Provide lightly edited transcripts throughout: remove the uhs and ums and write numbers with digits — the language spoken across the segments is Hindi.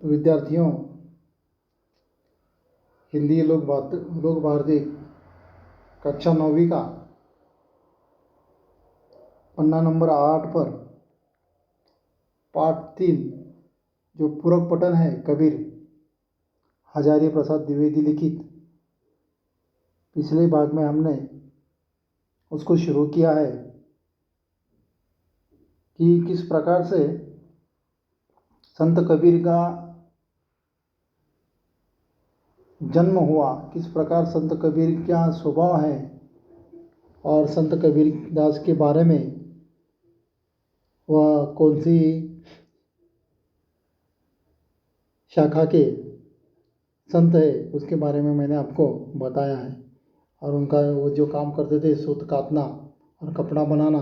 तो विद्यार्थियों, हिंदी लोक भारती कक्षा 9वीं का पन्ना नंबर 8 पर पाठ 3 जो पूरक पठन है कबीर हजारी प्रसाद द्विवेदी लिखित, पिछले भाग में हमने उसको शुरू किया है कि किस प्रकार से संत कबीर का जन्म हुआ, किस प्रकार संत कबीर का स्वभाव है और संत कबीर दास के बारे में वह कौन सी शाखा के संत है उसके बारे में मैंने आपको बताया है। और उनका वो जो काम करते थे, सूत काटना और कपड़ा बनाना,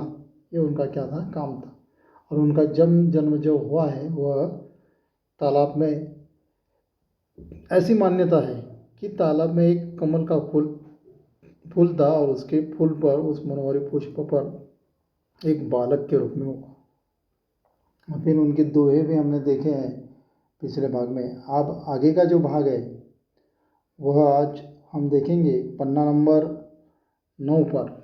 ये उनका क्या था, काम था। और उनका जन्म जो हुआ है वह तालाब में, ऐसी मान्यता है कि तालाब में एक कमल का फूल था और उसके फूल पर, उस मनोहरी पुष्प पर एक बालक के रूप में हुआ। फिर उनके दोहे भी हमने देखे हैं पिछले भाग में। अब आगे का जो भाग है वह आज हम देखेंगे पन्ना नंबर 9 पर।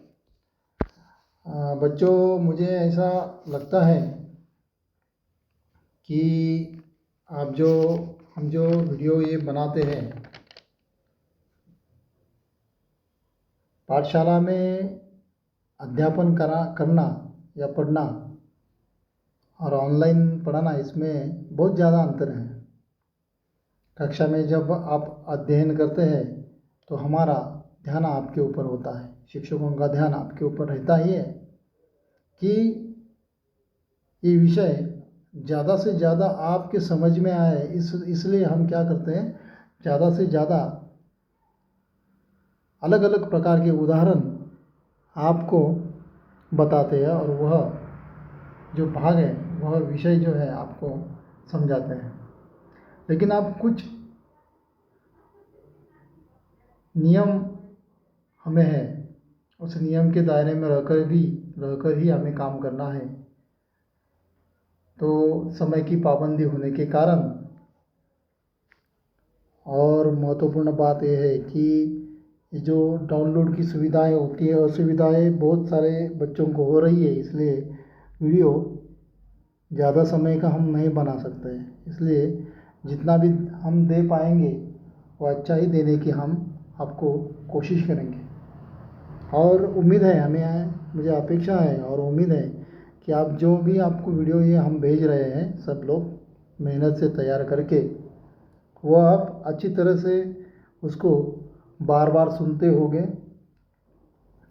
बच्चों, मुझे ऐसा लगता है कि हम जो वीडियो ये बनाते हैं, पाठशाला में अध्यापन करना या पढ़ना और ऑनलाइन पढ़ाना, इसमें बहुत ज़्यादा अंतर है। कक्षा में जब आप अध्ययन करते हैं तो हमारा ध्यान आपके ऊपर होता है, शिक्षकों का ध्यान आपके ऊपर रहता ही है कि ये विषय ज़्यादा से ज़्यादा आपके समझ में आए। इसलिए हम क्या करते हैं, ज़्यादा से ज़्यादा अलग अलग प्रकार के उदाहरण आपको बताते हैं और वह जो भाग है, वह विषय जो है आपको समझाते हैं। लेकिन आप कुछ नियम हमें है, उस नियम के दायरे में रहकर ही हमें काम करना है। तो समय की पाबंदी होने के कारण, और महत्वपूर्ण बात यह है कि जो डाउनलोड की सुविधाएं होती है, असुविधाएं बहुत सारे बच्चों को हो रही है, इसलिए वीडियो ज़्यादा समय का हम नहीं बना सकते हैं। इसलिए जितना भी हम दे पाएंगे वो अच्छा ही देने की हम आपको कोशिश करेंगे। और उम्मीद है, मुझे अपेक्षा है और उम्मीद है कि आप जो भी आपको वीडियो ये हम भेज रहे हैं, सब लोग मेहनत से तैयार करके वह आप अच्छी तरह से उसको बार बार सुनते होंगे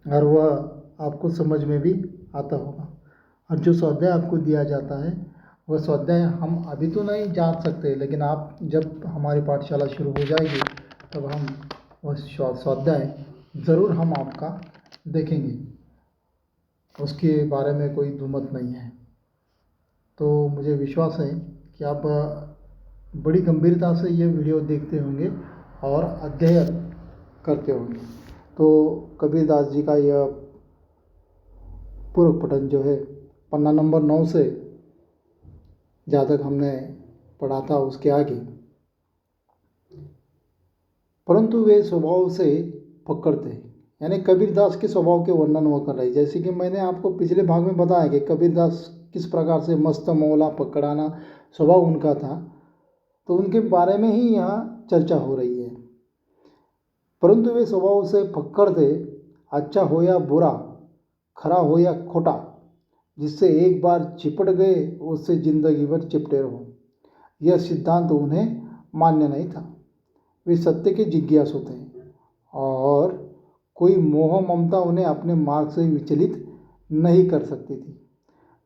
और वह आपको समझ में भी आता होगा। और जो स्वाध्याय आपको दिया जाता है वह स्वाध्याय हम अभी तो नहीं जान सकते, लेकिन आप जब हमारी पाठशाला शुरू हो जाएगी तब हम वह स्वाध्याय ज़रूर हम आपका देखेंगे, उसके बारे में कोई दुमत नहीं है। तो मुझे विश्वास है कि आप बड़ी गंभीरता से ये वीडियो देखते होंगे और अध्ययन करते होंगे। तो कबीरदास जी का यह पूरक पठन जो है पन्ना नंबर 9 से जहाँ तक हमने पढ़ा था उसके आगे, परंतु वे स्वभाव से फक्कड़ थे, यानी कबीरदास के स्वभाव के वर्णन वो कर रहे। जैसे कि मैंने आपको पिछले भाग में बताया कि कबीरदास किस प्रकार से मस्त मौला पकड़ाना स्वभाव उनका था, तो उनके बारे में ही यहाँ चर्चा हो रही है। परंतु वे स्वभाव से फक्कड़ थे, अच्छा हो या बुरा, खरा हो या खोटा, जिससे एक बार चिपट गए उससे जिंदगी भर चिपटे रहो, यह सिद्धांत उन्हें मान्य नहीं था। वे सत्य के जिज्ञासु थे और कोई मोह ममता उन्हें अपने मार्ग से विचलित नहीं कर सकती थी।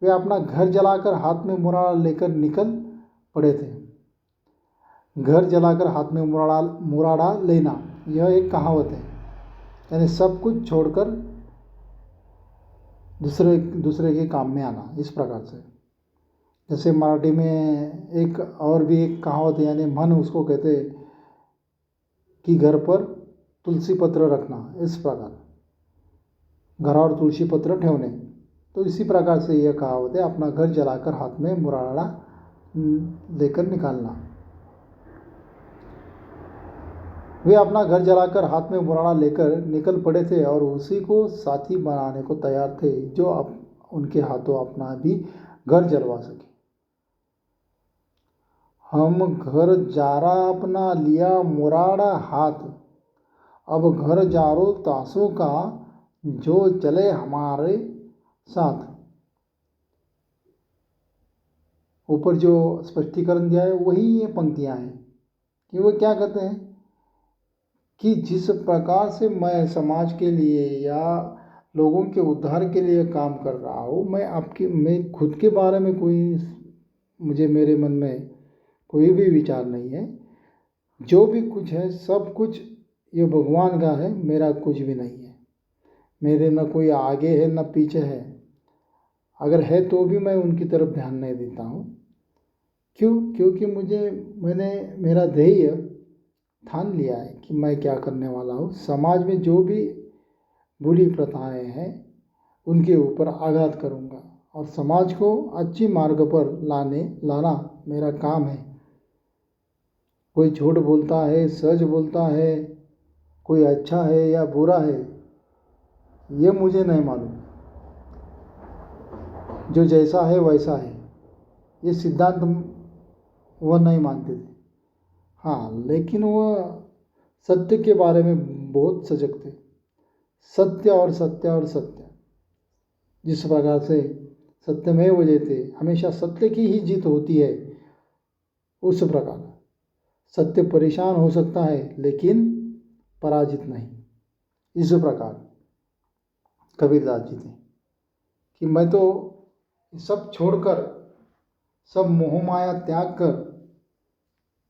वे अपना घर जलाकर हाथ में मुराड़ा लेकर निकल पड़े थे। घर जलाकर हाथ में मुराड़ा लेना, यह एक कहावत है, यानी सब कुछ छोड़कर दूसरे के काम में आना, इस प्रकार से। जैसे मराठी में एक और भी एक कहावत है, यानी मन उसको कहते हैं कि घर पर तुलसी पत्र रखना, इस प्रकार घरावर तुलसी पत्र ठेवणे। तो इसी प्रकार से यह कहावत है, अपना घर जलाकर हाथ में मुराड़ा लेकर निकालना। वे अपना घर जलाकर हाथ में मुराड़ा लेकर निकल पड़े थे और उसी को साथी बनाने को तैयार थे जो उनके हाथों अपना भी घर जलवा सके। हम घर जारा अपना लिया मुराड़ा हाथ, अब घर जारो तासों का जो चले हमारे साथ। ऊपर जो स्पष्टीकरण दिया है वही ये पंक्तियां हैं कि वो क्या कहते हैं कि जिस प्रकार से मैं समाज के लिए या लोगों के उद्धार के लिए काम कर रहा हूँ, मैं खुद के बारे में मुझे मेरे मन में कोई भी विचार नहीं है। जो भी कुछ है सब कुछ ये भगवान का है, मेरा कुछ भी नहीं है। मेरे न कोई आगे है न पीछे है, अगर है तो भी मैं उनकी तरफ ध्यान नहीं देता हूँ। क्यों? क्योंकि मैंने मेरा ध्येय ठान लिया है कि मैं क्या करने वाला हूँ। समाज में जो भी बुरी प्रथाएं हैं उनके ऊपर आघात करूँगा और समाज को अच्छी मार्ग पर लाना मेरा काम है। कोई झूठ बोलता है, सच बोलता है, कोई अच्छा है या बुरा है, ये मुझे नहीं मालूम। जो जैसा है वैसा है, ये सिद्धांत वह नहीं मानते थे। हाँ, लेकिन वह सत्य के बारे में बहुत सजग थे। सत्य और सत्य और सत्य, जिस प्रकार से सत्यमेव जयते, हमेशा सत्य की ही जीत होती है, उस प्रकार सत्य परेशान हो सकता है लेकिन पराजित नहीं। इस प्रकार कबीरदास जी थे कि मैं तो सब छोड़कर, सब मोह माया त्याग कर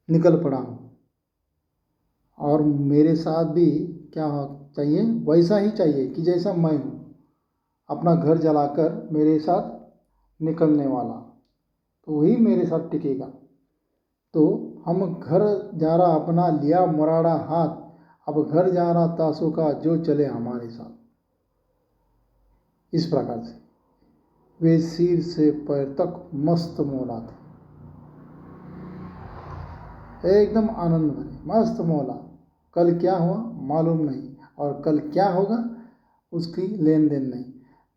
निकल पड़ा हूँ और मेरे साथ भी क्या चाहिए, वैसा ही चाहिए कि जैसा मैं हूँ। अपना घर जलाकर मेरे साथ निकलने वाला, तो वही मेरे साथ टिकेगा। तो हम घर जा रहा अपना लिया मुराड़ा हाथ, अब घर जा रहा तासों का जो चले हमारे साथ। इस प्रकार से वे सिर से पैर तक मस्त मौला थे, एकदम आनंद भरे, मस्त मौला। कल क्या हुआ मालूम नहीं और कल क्या होगा उसकी लेन देन नहीं।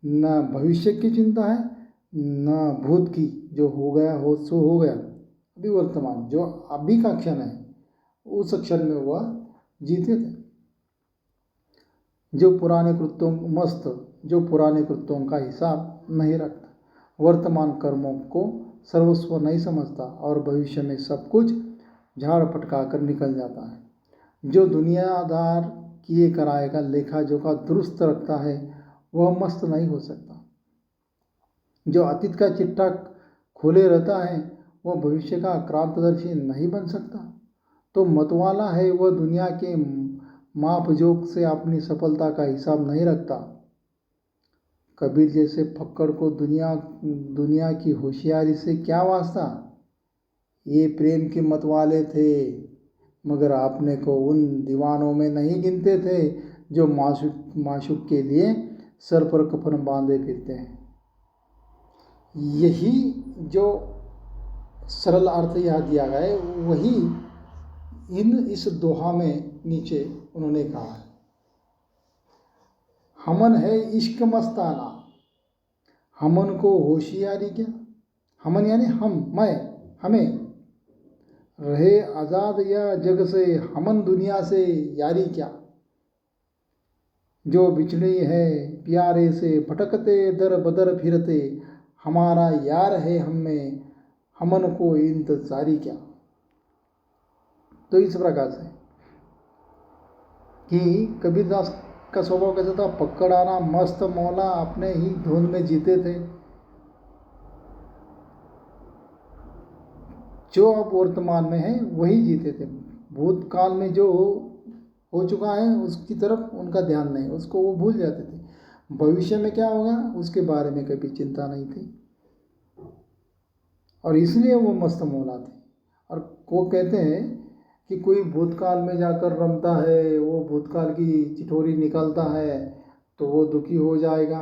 न भविष्य की चिंता है न भूत की, जो हो गया हो सो हो गया। अभी वर्तमान जो अभी का क्षण है, उस क्षण में वह जीते थे। जो पुराने कृत्यों का हिसाब नहीं रखता, वर्तमान कर्मों को सर्वस्व नहीं समझता और भविष्य में सब कुछ झाड़ पटका कर निकल जाता है। जो दुनियादार किए कराए का लेखा जोखा दुरुस्त रखता है वह मस्त नहीं हो सकता। जो अतीत का चिट्ठा खोले रहता है वह भविष्य का क्रांतदर्शी नहीं बन सकता। तो मतवाला है वह दुनिया के माप जोक से अपनी सफलता का हिसाब नहीं रखता। कबीर जैसे फक्कड़ को दुनिया की होशियारी से क्या वास्ता। ये प्रेम के मतवाले थे, मगर आपने को उन दीवानों में नहीं गिनते थे जो माशूक के लिए सर पर कफन बांधे फिरते हैं। यही जो सरल अर्थ यह दिया गया है वही इस दोहा में नीचे उन्होंने कहा है। हमन है इश्क मस्ताना, हमन को होशियारी क्या। हमन यानी हमें रहे आज़ाद या जग से, हमन दुनिया से यारी क्या। जो बिछड़े है प्यारे से भटकते दर बदर फिरते, हमारा यार है हमें, हमन को इंतजारी क्या। तो इस प्रकार से कि कबीरदास का स्वभाव कैसा था, पकड़ाना मस्त मौला, अपने ही धुन में जीते थे। जो अब वर्तमान में है वही जीते थे। भूतकाल में जो हो चुका है उसकी तरफ उनका ध्यान नहीं, उसको वो भूल जाते थे। भविष्य में क्या होगा उसके बारे में कभी चिंता नहीं थी और इसलिए वो मस्त मौला थे। और वो कहते हैं कि कोई भूतकाल में जाकर रमता है, वो भूतकाल की चिठोरी निकालता है तो वो दुखी हो जाएगा।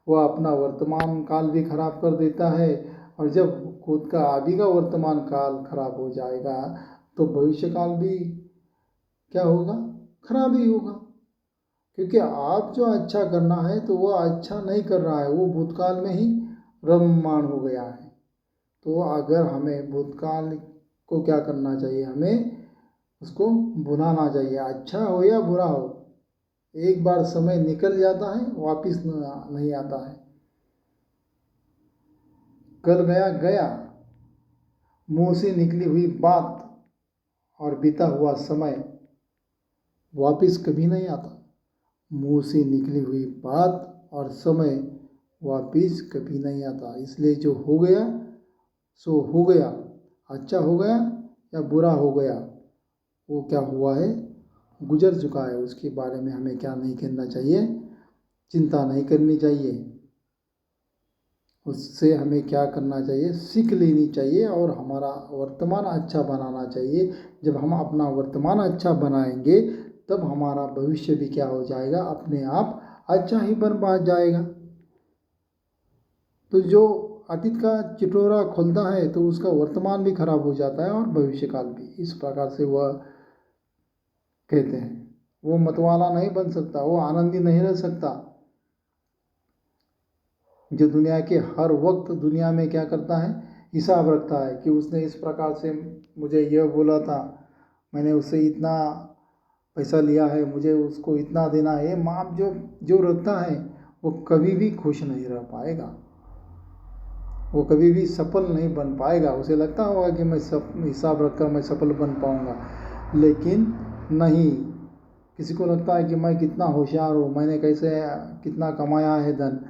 वह अपना वर्तमान काल भी खराब कर देता है और जब खुद का अभी का वर्तमान काल खराब हो जाएगा तो भविष्य काल भी क्या होगा, खराब ही होगा। क्योंकि आप जो अच्छा करना है तो वो अच्छा नहीं कर रहा है, वो भूतकाल में ही रममाण हो गया है। तो अगर हमें भूतकाल को क्या करना चाहिए, हमें उसको भुलाना चाहिए, अच्छा हो या बुरा हो। एक बार समय निकल जाता है, वापिस नहीं आता है। कल गया गया, मुंह से निकली हुई बात और बीता हुआ समय वापिस कभी नहीं आता। मुंह से निकली हुई बात और समय वापिस कभी नहीं आता। इसलिए जो हो गया सो हो गया, अच्छा हो गया या बुरा हो गया, वो क्या हुआ है, गुजर चुका है। उसके बारे में हमें क्या नहीं करना चाहिए, चिंता नहीं करनी चाहिए। उससे हमें क्या करना चाहिए, सीख लेनी चाहिए और हमारा वर्तमान अच्छा बनाना चाहिए। जब हम अपना वर्तमान अच्छा बनाएंगे तब हमारा भविष्य भी क्या हो जाएगा, अपने आप अच्छा ही बन पा जाएगा। तो जो अतीत का चिटोरा खोलता है तो उसका वर्तमान भी खराब हो जाता है और भविष्य काल भी। इस प्रकार से वह कहते हैं, वो मतवाला नहीं बन सकता, वो आनंदी नहीं रह सकता। जो दुनिया के हर वक्त दुनिया में क्या करता है, हिसाब रखता है कि उसने इस प्रकार से मुझे यह बोला था, मैंने उससे इतना पैसा लिया है, मुझे उसको इतना देना है। माप जो जो रखता है वो कभी भी खुश नहीं रह पाएगा, वो कभी भी सफल नहीं बन पाएगा। उसे लगता होगा कि मैं सब हिसाब रखकर मैं सफल बन पाऊँगा, लेकिन नहीं। किसी को लगता है कि मैं कितना होशियार हूँ, मैंने कैसे कितना कमाया है धन,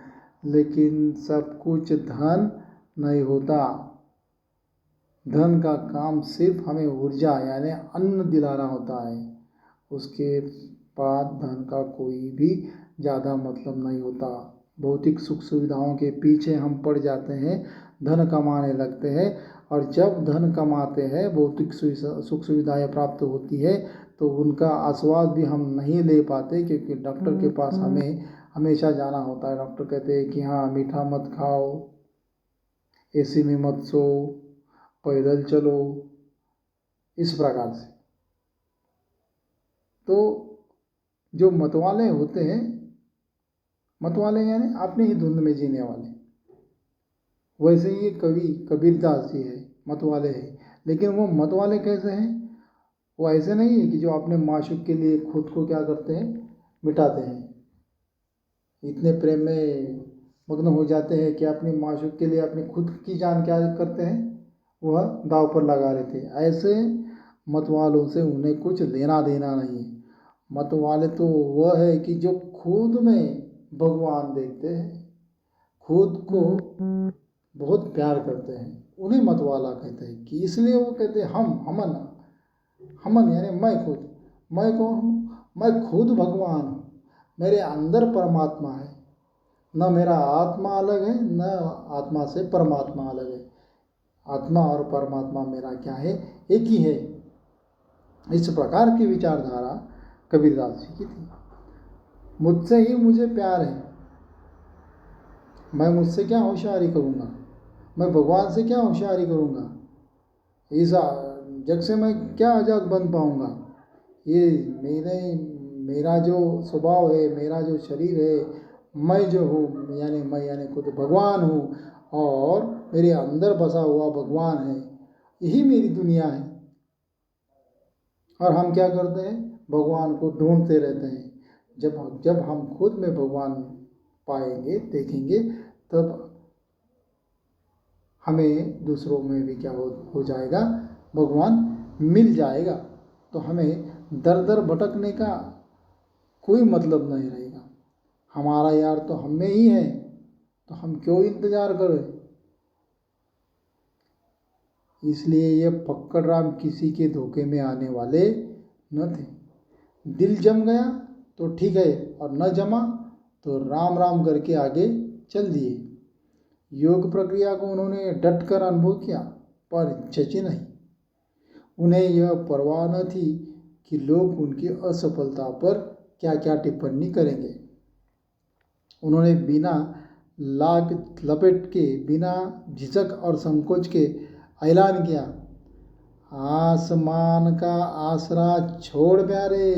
लेकिन सब कुछ धन नहीं होता। धन का काम सिर्फ हमें ऊर्जा यानी अन्न दिलाना होता है। उसके बाद धन का कोई भी ज़्यादा मतलब नहीं होता। भौतिक सुख सुविधाओं के पीछे हम पड़ जाते हैं, धन कमाने लगते हैं, और जब धन कमाते हैं, भौतिक सुख सुविधाएं प्राप्त होती है, तो उनका आस्वाद भी हम नहीं ले पाते, क्योंकि डॉक्टर के पास हमें हमेशा जाना होता है। डॉक्टर कहते हैं कि हाँ, मीठा मत खाओ, एसी में मत सो, पैदल चलो, इस प्रकार से। तो जो मतवाले होते हैं, मतवाले यानी अपने ही धुंध में जीने वाले, वैसे ही कवि कबीरदास जी है, मतवाले हैं। लेकिन वो मतवाले कैसे हैं, वो ऐसे नहीं है कि जो अपने माशूक के लिए खुद को क्या करते हैं, मिटाते हैं। इतने प्रेम में मग्न हो जाते हैं कि अपनी माशूक के लिए अपनी खुद की जान क्या करते हैं, वह दाव पर लगा लेते हैं। ऐसे मतवालों से उन्हें कुछ लेना देना नहीं है। मतवाले तो वह है कि जो खुद में भगवान देखते हैं, खुद को बहुत प्यार करते हैं, उन्हें मतवाला कहते हैं। कि इसलिए वो कहते हैं हमन हमन यानी मैं खुद। मैं कौन हूँ, मैं खुद भगवान हूँ, मेरे अंदर परमात्मा है। न मेरा आत्मा अलग है, न आत्मा से परमात्मा अलग है। आत्मा और परमात्मा मेरा क्या है, एक ही है। इस प्रकार की विचारधारा कबीरदास जी की थी। मुझसे ही मुझे प्यार है, मैं मुझसे क्या होशियारी करूँगा, मैं भगवान से क्या होशियारी करूँगा, इस जग से मैं क्या आज़ाद बन पाऊँगा। ये मेरा जो स्वभाव है, मेरा जो शरीर है, मैं जो हूँ यानी मैं यानी खुद भगवान हूँ, और मेरे अंदर बसा हुआ भगवान है, यही मेरी दुनिया है। और हम क्या करते हैं, भगवान को ढूंढते रहते हैं। जब हम खुद में भगवान पाएंगे, देखेंगे, तब हमें दूसरों में भी क्या हो जाएगा, भगवान मिल जाएगा। तो हमें दर दर भटकने का कोई मतलब नहीं रहेगा। हमारा यार तो हम में ही है, तो हम क्यों इंतजार करें। इसलिए ये फक्कड़ राम किसी के धोखे में आने वाले न थे। दिल जम गया तो ठीक है, और न जमा तो राम राम करके आगे चल दिए। योग प्रक्रिया को उन्होंने डट कर अनुभव किया, पर जची नहीं। उन्हें यह परवाह न थी कि लोग उनकी असफलता पर क्या क्या टिप्पणी करेंगे। उन्होंने बिना लाग लपेट के, बिना झिझक और संकोच के ऐलान किया, आसमान का आसरा छोड़ प्यारे,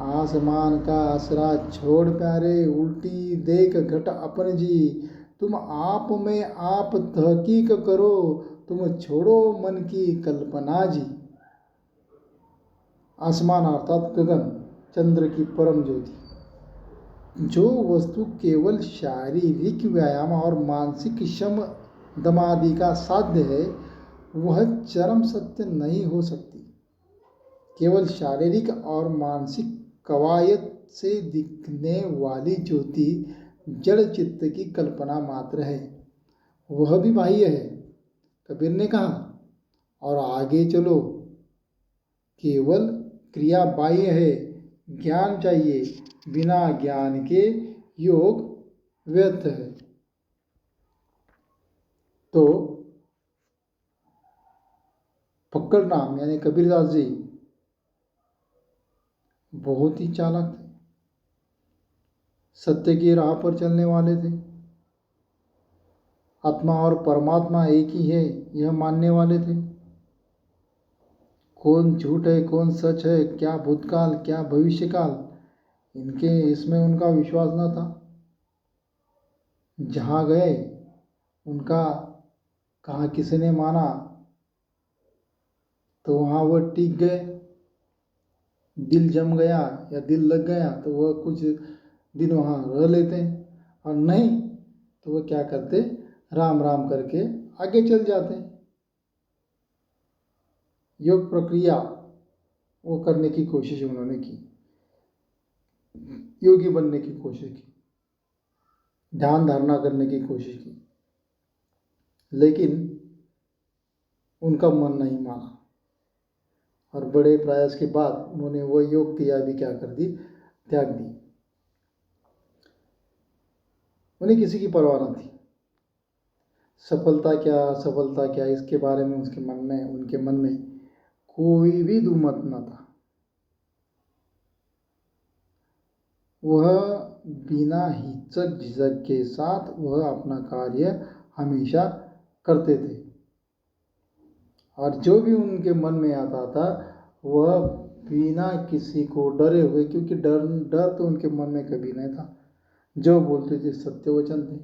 आसमान का आसरा छोड़ प्यारे, उल्टी देख घट अपन जी, तुम आप में आप तहकीक करो, तुम छोड़ो मन की कल्पना जी। आसमान अर्थात गगन, चंद्र की परम ज्योति, जो वस्तु केवल शारीरिक व्यायाम और मानसिक श्रम दमादि का साध्य है, वह चरम सत्य नहीं हो सकती। केवल शारीरिक और मानसिक कवायद से दिखने वाली ज्योति जड़ चित्त की कल्पना मात्र है, वह भी बाह्य है, कबीर ने कहा। और आगे चलो, केवल क्रिया बाह्य है, ज्ञान चाहिए, बिना ज्ञान के योग व्यर्थ है। तो फक्कड़ नाम यानी कबीरदास जी बहुत ही चालाक थे, सत्य की राह पर चलने वाले थे, आत्मा और परमात्मा एक ही है यह मानने वाले थे। कौन झूठ है कौन सच है, क्या भूतकाल क्या भविष्यकाल, इनके इसमें उनका विश्वास न था। जहाँ गए उनका कहाँ किसी ने माना तो वहाँ वह टिक गए, दिल जम गया या दिल लग गया तो वह कुछ दिन वहाँ रह लेते हैं, और नहीं तो वह क्या करते, राम राम करके आगे चल जाते हैं। योग प्रक्रिया वो करने की कोशिश उन्होंने की, योगी बनने की कोशिश की, ध्यान धारणा करने की कोशिश की, लेकिन उनका मन नहीं माना, और बड़े प्रयास के बाद उन्होंने वो योग क्रिया भी क्या कर दी, त्याग दी। उन्हें किसी की परवाह न थी, सफलता क्या असफलता क्या इसके बारे में उनके मन में कोई भी दुमत न था। वह बिना हिचक झिझक के साथ वह अपना कार्य हमेशा करते थे, और जो भी उनके मन में आता था वह बिना किसी को डरे हुए, क्योंकि डर तो उनके मन में कभी नहीं था, जो बोलते थे सत्य वचन थे।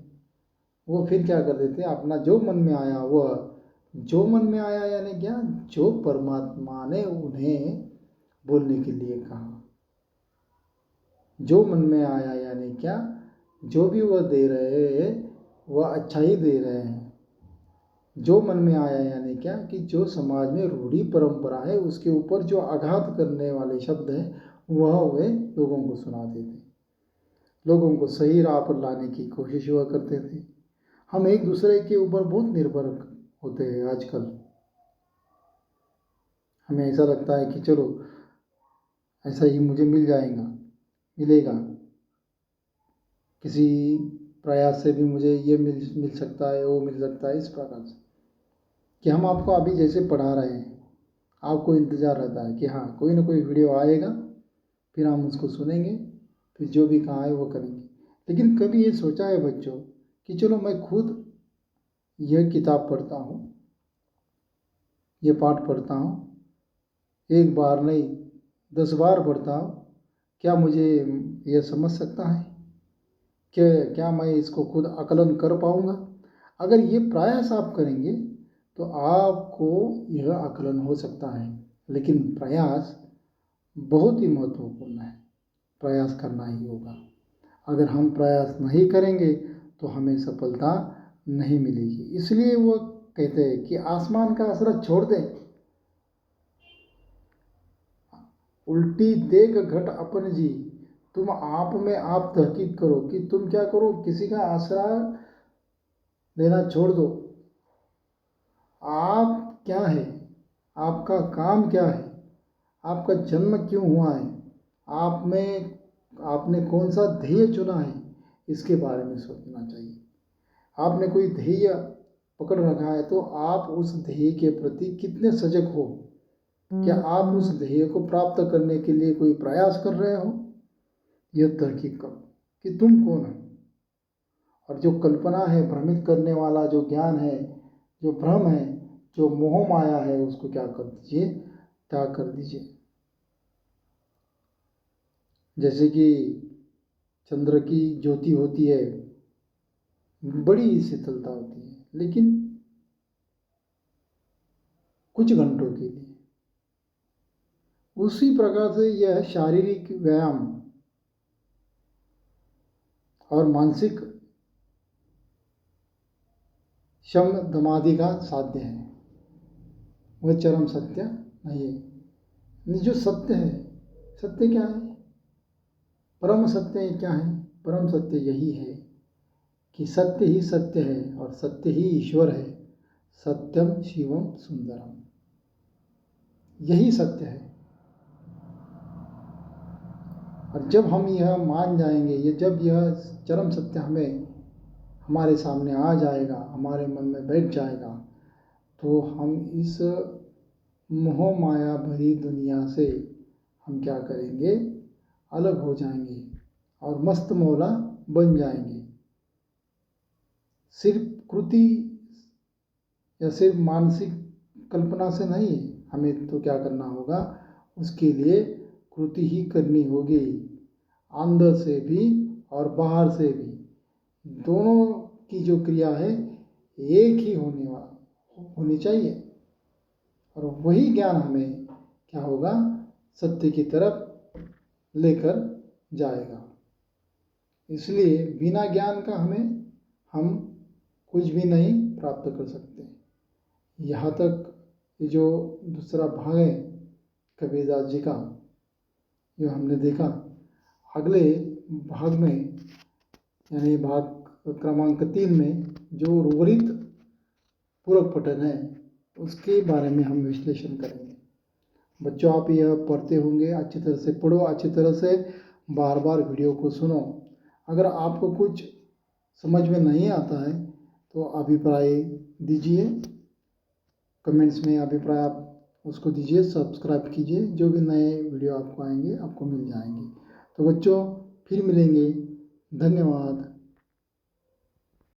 वो फिर क्या करते थे, अपना जो मन में आया वह, जो मन में आया यानी क्या, जो परमात्मा ने उन्हें बोलने के लिए कहा, जो मन में आया यानी क्या, जो भी वह दे रहे हैं वह अच्छा ही दे रहे हैं। जो मन में आया यानी क्या, कि जो समाज में रूढ़ी परंपरा है उसके ऊपर जो आघात करने वाले शब्द हैं वह वे लोगों को सुनाते थे, लोगों को सही राह पर लाने की कोशिश हुआ करते थे। हम एक दूसरे के ऊपर बहुत निर्भर होते हैं आजकल। हमें ऐसा लगता है कि चलो ऐसा ही मुझे मिलेगा, किसी प्रयास से भी मुझे ये मिल सकता है, वो मिल सकता है, इस प्रकार से कि हम आपको अभी जैसे पढ़ा रहे हैं, आपको इंतज़ार रहता है कि हाँ कोई ना कोई वीडियो आएगा, फिर हम उसको सुनेंगे, फिर जो भी कहा है वो करेंगे। लेकिन कभी ये सोचा है बच्चों कि चलो मैं खुद यह किताब पढ़ता हूँ, ये पाठ पढ़ता हूँ, एक बार नहीं 10 बार पढ़ता हूँ, क्या मुझे यह समझ सकता है कि क्या मैं इसको खुद आकलन कर पाऊँगा? अगर ये प्रयास आप करेंगे तो आपको यह आकलन हो सकता है, लेकिन प्रयास बहुत ही महत्वपूर्ण है, प्रयास करना ही होगा। अगर हम प्रयास नहीं करेंगे तो हमें सफलता नहीं मिलेगी। इसलिए वो कहते हैं कि आसमान का आसरा छोड़ दें, उल्टी देख घट अपन जी, तुम आप में आप तहकीक करो, कि तुम क्या करो, किसी का आसरा लेना छोड़ दो। आप क्या है, आपका काम क्या है, आपका जन्म क्यों हुआ है, आपने कौन सा ध्येय चुना है, इसके बारे में सोचना चाहिए। आपने कोई ध्येय पकड़ रखा है तो आप उस ध्येय के प्रति कितने सजग हो, क्या आप उस ध्येय को प्राप्त करने के लिए कोई प्रयास कर रहे हो, यह तहकीक करो कि तुम कौन हो। और जो कल्पना है, भ्रमित करने वाला जो ज्ञान है, जो भ्रम है, जो मोह माया है उसको क्या कर दीजिए, त्याग कर दीजिए। जैसे कि चंद्र की ज्योति होती है, बड़ी शीतलता होती है, लेकिन कुछ घंटों के लिए। उसी प्रकार से यह शारीरिक व्यायाम और मानसिक शम दमादि का साध्य है, वह चरम सत्य नहीं है। जो सत्य है, सत्य क्या है? परम सत्य क्या है? परम सत्य यही है कि सत्य ही सत्य है और सत्य ही ईश्वर है। सत्यम शिवम सुंदरम, यही सत्य है। और जब हम यह मान जाएंगे, ये जब यह चरम सत्य हमारे सामने आ जाएगा, हमारे मन में बैठ जाएगा, तो हम इस मोह माया भरी दुनिया से हम क्या करेंगे, अलग हो जाएंगे और मस्त मौला बन जाएंगे। सिर्फ कृति या सिर्फ मानसिक कल्पना से नहीं, हमें तो क्या करना होगा, उसके लिए कृति ही करनी होगी, अंदर से भी और बाहर से भी। दोनों की जो क्रिया है एक ही होनी चाहिए, और वही ज्ञान हमें क्या होगा, सत्य की तरफ लेकर जाएगा। इसलिए बिना ज्ञान का हम कुछ भी नहीं प्राप्त कर सकते। यहाँ तक ये जो दूसरा भाग है कबीरदास जी का, जो हमने देखा, अगले भाग में यानी भाग क्रमांक 3 में जो उर्वरित पूरक पठन है उसके बारे में हम विश्लेषण करेंगे। बच्चों, आप यह पढ़ते होंगे, अच्छी तरह से पढ़ो, अच्छी तरह से बार बार वीडियो को सुनो। अगर आपको कुछ समझ में नहीं आता है तो अभिप्राय दीजिए, कमेंट्स में अभिप्राय आप उसको दीजिए, सब्सक्राइब कीजिए, जो भी नए वीडियो आपको आएंगे आपको मिल जाएंगे। तो बच्चों, फिर मिलेंगे। धन्यवाद।